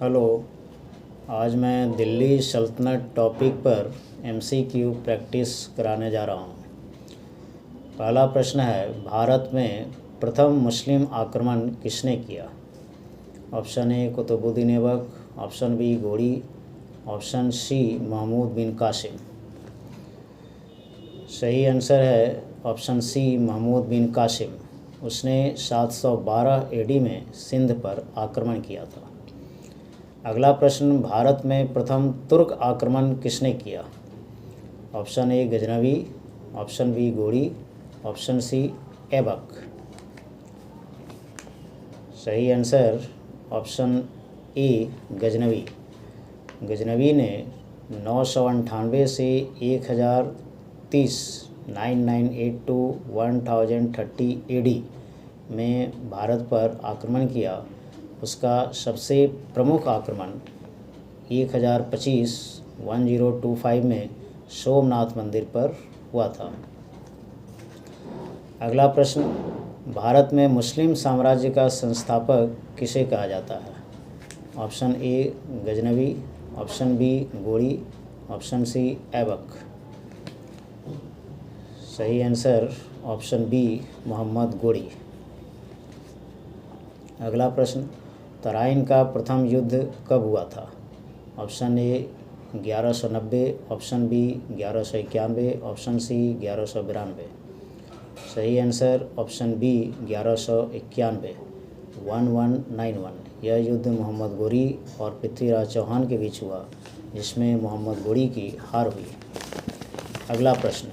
Hello. आज मैं दिल्ली सल्तनत टॉपिक पर एमसीक्यू प्रैक्टिस कराने जा रहा हूँ। पहला प्रश्न है, भारत में प्रथम मुस्लिम आक्रमण किसने किया? Option A Qutubuddin Aibak, option B Ghori, option C Mahmud bin Qasim. सही आंसर है ऑप्शन सी महमूद बिन कासिम। उसने 712 एडी में सिंध पर आक्रमण किया था। अगला प्रश्न, भारत में प्रथम तुर्क आक्रमण किसने किया? Option A Ghaznavi, option B Ghori, option C Aibak. सही answer option A Ghaznavi. Ghaznavi ने 998 से 1030 9982 1030 एडी में भारत पर आक्रमण किया। उसका सबसे प्रमुख आक्रमण 1025 1025 में सोमनाथ मंदिर पर हुआ था। अगला प्रश्न, भारत में मुस्लिम साम्राज्य का संस्थापक किसे कहा जाता है? Option A Ghaznavi, option B Ghori, option C Aibak. सही आंसर ऑप्शन बी मोहम्मद घोरी। अगला प्रश्न, तराइन का प्रथम युद्ध कब हुआ था? Option A 1190, option B 1191, option C 1192। सही आंसर ऑप्शन बी 1191 1191। यह युद्ध मोहम्मद घोरी और पृथ्वीराज चौहान के बीच हुआ, जिसमें मोहम्मद घोरी की हार हुई। अगला प्रश्न,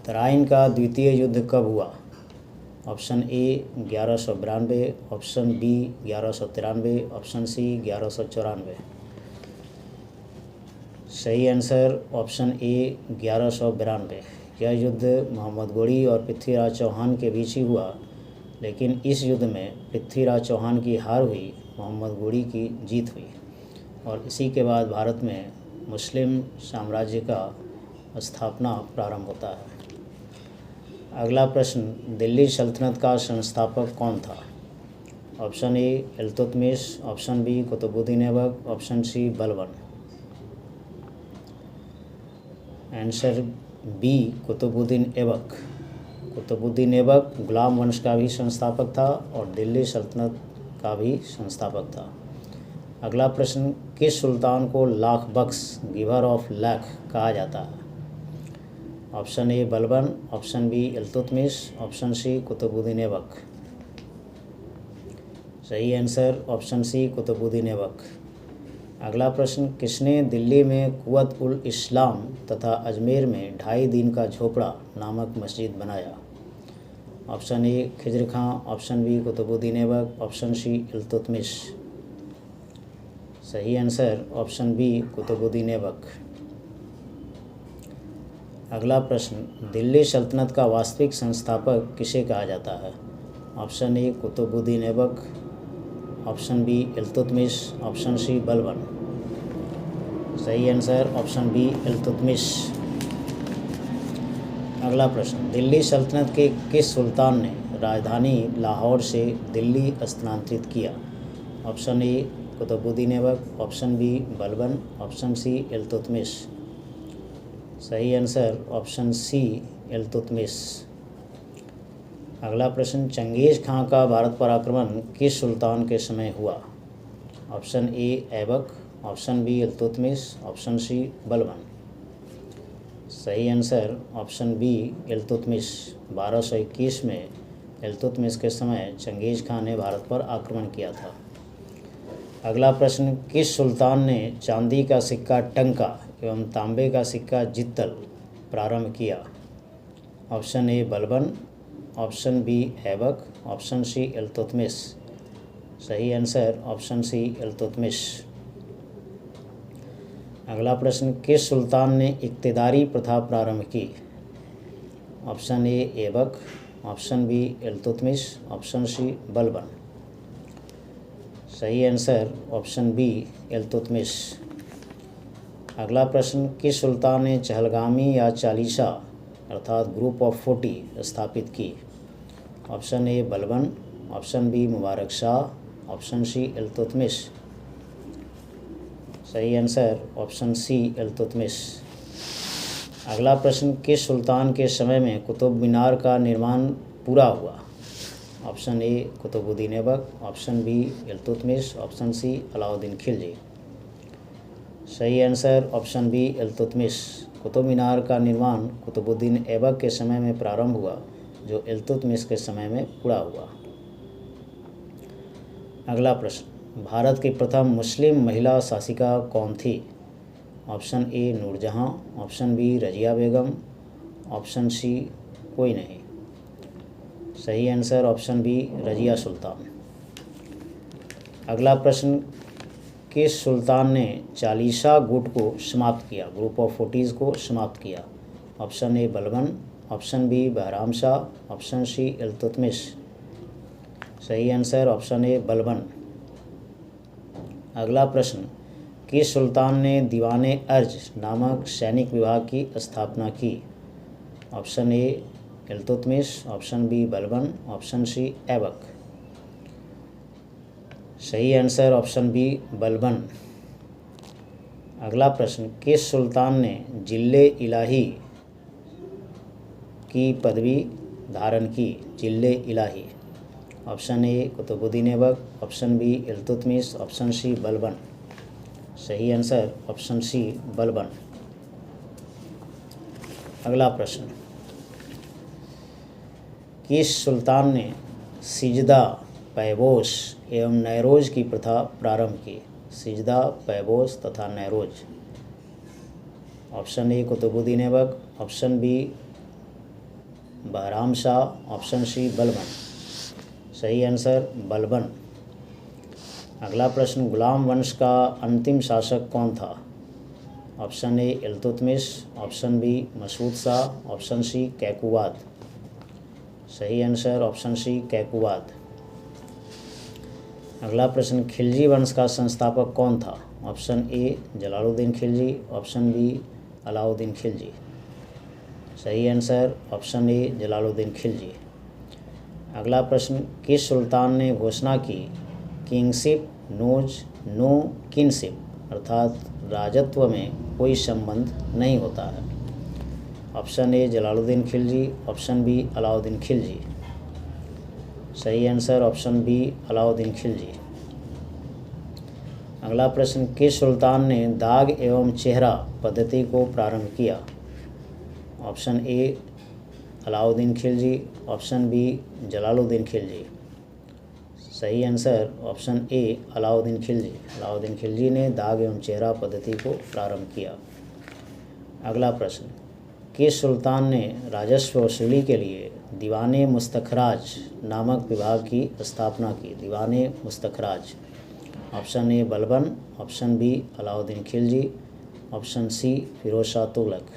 तराइन का द्वितीय युद्ध कब हुआ? Option A 1192, option B 1193, option C 1194। सही आंसर ऑप्शन ए 1192। यह युद्ध मोहम्मद घोरी और पृथ्वीराज चौहान के बीच ही हुआ, लेकिन इस युद्ध में पृथ्वीराज चौहान की हार हुई, मोहम्मद घोरी की जीत हुई, और इसी के बाद भारत में मुस्लिम साम्राज्य का स्थापना प्रारंभ होता है। अगला प्रश्न, दिल्ली सल्तनत का संस्थापक कौन था? Option A Iltutmish, option B Qutubuddin Aibak, option C Balban. Answer B Qutubuddin Aibak. Qutubuddin Aibak गुलाम वंश का भी संस्थापक था और दिल्ली सल्तनत का भी संस्थापक था। अगला प्रश्न, किस सुल्तान को लाख बख्श गिवर ऑफ लाख कहा जाता है? Option A Balban, option B Iltutmish, option C Qutubuddin Aibak. सही answer option C Qutubuddin Aibak. अगला प्रश्न, किसने दिल्ली में कुव्वत उल इस्लाम तथा अजमेर में 2.5 दिन का झोपड़ा नामक मस्जिद बनाया? Option A Khizr Khan, option B Qutubuddin Aibak, option C Iltutmish. सही answer option B Qutubuddin Aibak. अगला प्रश्न, दिल्ली सल्तनत का वास्तविक संस्थापक किसे कहा जाता है? Option A Qutubuddin Aibak, option B Iltutmish, option C Balban. सही आंसर ऑप्शन बी इल्तुतमिश। अगला प्रश्न, दिल्ली सल्तनत के किस सुल्तान ने राजधानी लाहौर से दिल्ली स्थानांतरित किया? Option A Qutubuddin Aibak, option B Balban, option C Iltutmish. सही आंसर ऑप्शन सी इल्तुतमिश। अगला प्रश्न, चंगेज़ खां का भारत पर आक्रमण किस सुल्तान के समय हुआ? Option A Aibak, option B Iltutmish, option C Balban. सही आंसर ऑप्शन बी इल्तुतमिश। 1221 में इल्तुतमिश के समय चंगेज़ खां ने भारत पर आक्रमण किया था। अगला प्रश्न, किस सुल्तान ने चांदी का सिक्का टंका एवं तांबे का सिक्का जित्तल प्रारंभ किया? Option A Balban, option B Aibak, option C Iltutmish. सही आंसर ऑप्शन सी इल्तुतमिश। अगला प्रश्न, किस सुल्तान ने इक्तिदारी प्रथा प्रारंभ की? Option A Aibak, option B Iltutmish, option C Balban. सही आंसर ऑप्शन बी इल्तुतमिश। अगला प्रश्न, किस सुल्तान ने चहलगामी या चालीसा अर्थात ग्रुप ऑफ 40 स्थापित की? Option A Balban, option B Mubarak Shah, option C Iltutmish. सही आंसर ऑप्शन सी इल्तुतमिश। अगला प्रश्न, किस सुल्तान के समय में कुतुब मीनार का निर्माण पूरा हुआ? Option A Qutubuddin Aibak, option B Iltutmish, option C Alauddin Khilji. सही answer option B Iltutmish. Qutub Minar का निर्माण कुतुबुद्दीन ऐबक के समय में प्रारंभ हुआ, जो इल्तुतमिश के समय में पूरा हुआ। अगला प्रश्न, भारत की प्रथम मुस्लिम महिला शासिका कौन थी? Option A Noorjahan, option B Razia Begum, option C कोई नहीं। सही answer option B Razia Sultan. अगला प्रश्न, किस सुल्तान ने चालीसा गुट को समाप्त किया, ग्रुप ऑफ 40 को समाप्त किया? Option A Balban, option B Bahram Shah, option C Iltutmish. सही आंसर ऑप्शन ए बलबन। अगला प्रश्न, किस सुल्तान ने दीवाने अर्ज नामक सैनिक विभाग की स्थापना की? Option A Iltutmish, option B Balban, option C Aibak. सही आंसर ऑप्शन बी बलबन। अगला प्रश्न, किस सुल्तान ने जिल्ले इलाही की पदवी धारण की? जिल्ले इलाही। Option A Qutubuddin Aibak, option B Iltutmish, option C Balban. सही आंसर ऑप्शन सी बलबन। अगला प्रश्न, किस सुल्तान ने सिजदा, पैबोस एवं नैरोज की प्रथा प्रारंभ की? सिजदा, पैबोस तथा नैरोज। Option A Qutubuddin Aibak, option B Bahram Shah, option C Balban. सही आंसर बलबन। अगला प्रश्न, गुलाम वंश का अंतिम शासक कौन था? Option A Iltutmish, option B Masud Shah, option C Kaiqubad. सही आंसर ऑप्शन सी कैकुवाद। अगला प्रश्न, खिलजी वंश का संस्थापक कौन था? Option A Jalaluddin Khilji, option B Alauddin Khilji. सही answer option A Jalaluddin Khilji. अगला प्रश्न, किस सुल्तान ने घोषणा की किंगशिप नोज नो किनशिप, अर्थात राजत्व में कोई संबंध नहीं होता है? Option A Jalaluddin Khilji, option B Alauddin Khilji. सही answer option B Alauddin Khilji. अगला प्रश्न, किस सुल्तान ने दाग एवं चेहरा पद्धति को प्रारंभ किया? Option A Alauddin Khilji, option B Jalaluddin Khilji. सही answer option A Alauddin Khilji. Alauddin Khilji ने दाग एवं चेहरा पद्धति को प्रारंभ किया। अगला प्रश्न, किस सुल्तान ने राजस्व वसूली के लिए दीवाने मुस्तखराज नामक विभाग की स्थापना की? दीवाने मुस्तखराज। Option A Balban, option B Alauddin Khilji, option C Firoz Shah Tughlaq.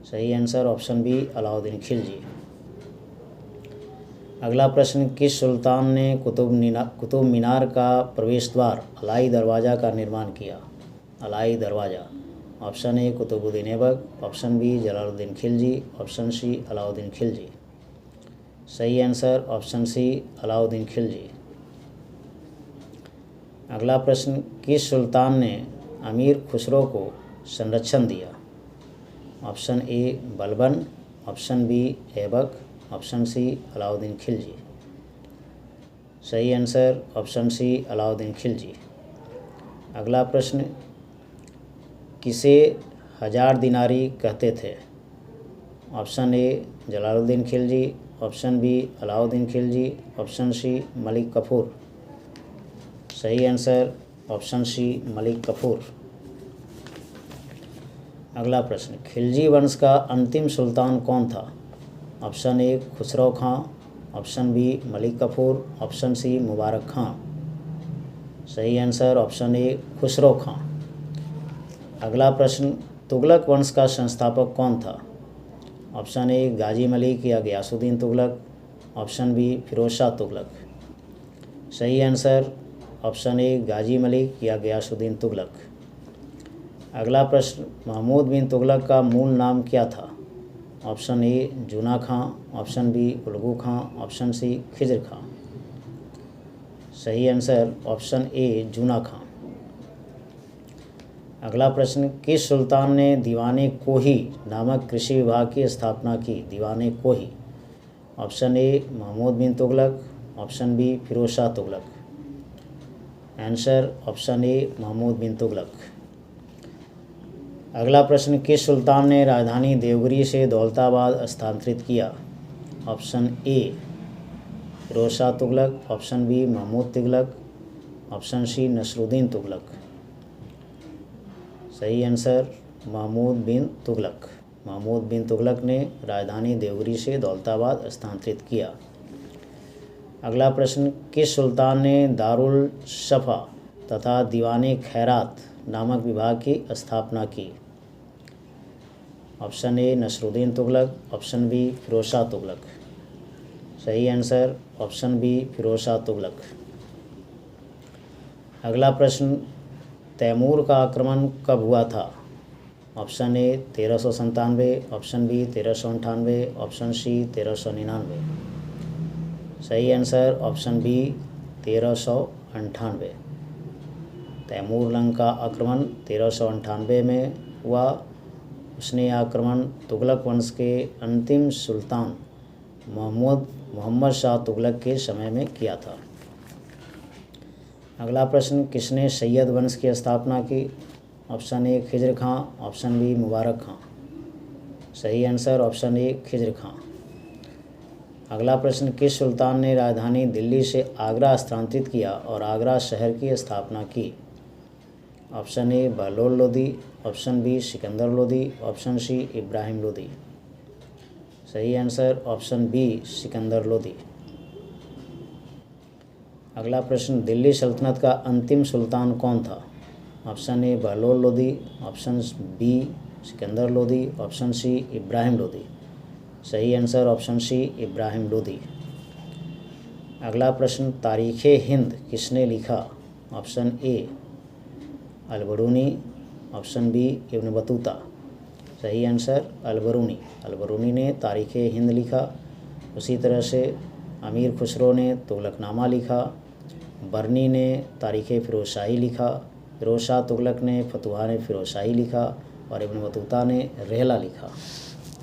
सही answer option B Alauddin Khilji. अगला प्रश्न, किस सुल्तान ने कुतुब मीनार का प्रवेश द्वार अलाई दरवाज़ा का निर्माण किया? Alai Darwaza. Option A Qutubuddin Aibak, option B Jalaluddin Khilji, option C Alauddin Khilji. सही answer option C Alauddin Khilji. अगला प्रश्न, किस सुल्तान ने अमीर खुसरो को संरक्षण दिया? Option A Balban, option B Aibak, option C Alauddin Khilji. सही answer option C Alauddin Khilji. अगला प्रश्न, किसे हजार दिनारी कहते थे? Option A Jalaluddin Khilji, option B Alauddin Khilji, option C Malik Kafur. सही answer option C Malik Kafur. अगला प्रश्न, खिलजी वंश का अंतिम सुल्तान कौन था? Option A Khusro Khan, option B Malik Kafur, option C Mubarak Khan. सही आंसर ऑप्शन ए खुसरो खां। अगला प्रश्न, तुगलक वंश का संस्थापक कौन था? ऑप्शन ए गाजी मलिक या गयासुद्दीन तुगलक, ऑप्शन बी फिरोज शाह तुगलक। सही आंसर ऑप्शन ए गाजी मलिक या गयासुद्दीन तुगलक। अगला प्रश्न, महमूद बिन तुगलक का मूल नाम क्या था? Option A Juna Khan, option B Ulugh Khan, option C Khizr Khan. सही आंसर ऑप्शन ए जूना खां। अगला प्रश्न, किस सुल्तान ने दीवाने कोही नामक कृषि विभाग की स्थापना की? दीवाने कोही। Option A Mahmud bin Tughlaq, option B Firoz Shah Tughlaq. Answer option A Mahmud bin Tughlaq. अगला प्रश्न, किस सुल्तान ने राजधानी देवगिरी से दौलताबाद स्थानांतरित किया? Option A Firoz Shah Tughlaq, option B Mahmud Tughlaq, option C Nasruddin Tughlaq. सही आंसर महमूद बिन तुगलक। महमूद बिन तुगलक ने राजधानी देवगिरी से दौलताबाद स्थानांतरित किया। अगला प्रश्न, किस सुल्तान ने दारुल शफा तथा दीवाने खैरात नामक विभाग की स्थापना की? Option A Nasiruddin Tughlaq, option B Firoz Shah Tughlaq. सही answer option B Firoz Shah Tughlaq. अगला प्रश्न, तैमूर का आक्रमण कब हुआ था? Option A 1397, option B 1398, option C 1399। सही answer option B 1398। Timur Lang का आक्रमण 1398 में हुआ। उसने आक्रमण तुगलक वंश के अंतिम सुल्तान मोहम्मद शाह तुगलक के समय में किया था। अगला प्रश्न, किसने सैयद वंश की स्थापना की? Option A Khizr Khan, option B Mubarak Khan. सही answer option A Khizr Khan. अगला प्रश्न, किस सुल्तान ने राजधानी दिल्ली से आगरा स्थानांतरित किया और आगरा शहर की स्थापना की? Option A Bahlol Lodi, option B Sikandar Lodi, option C Ibrahim Lodi. सही answer option B Sikandar Lodi. अगला प्रश्न, दिल्ली सल्तनत का अंतिम सुल्तान कौन था? Option A Bahlol Lodi, option B Sikandar Lodi, option C Ibrahim Lodi. सही answer option C Ibrahim Lodi. अगला प्रश्न, तारीख़ हिंद किसने लिखा? Option A Alberuni, option B Ibn Battuta. सही आंसर अलबरूनी। अलबरूनी ने तारीख़ हिंद लिखा। उसी तरह से अमीर खुसरो ने तुगलकनामा लिखा। बर्नी ने तारीख़ फ़िरोज़शाही लिखा। फिरोज शाह तुगलक ने फतुहात फ़िरोज़शाही लिखा और इब्न बतूता ने रहला लिखा।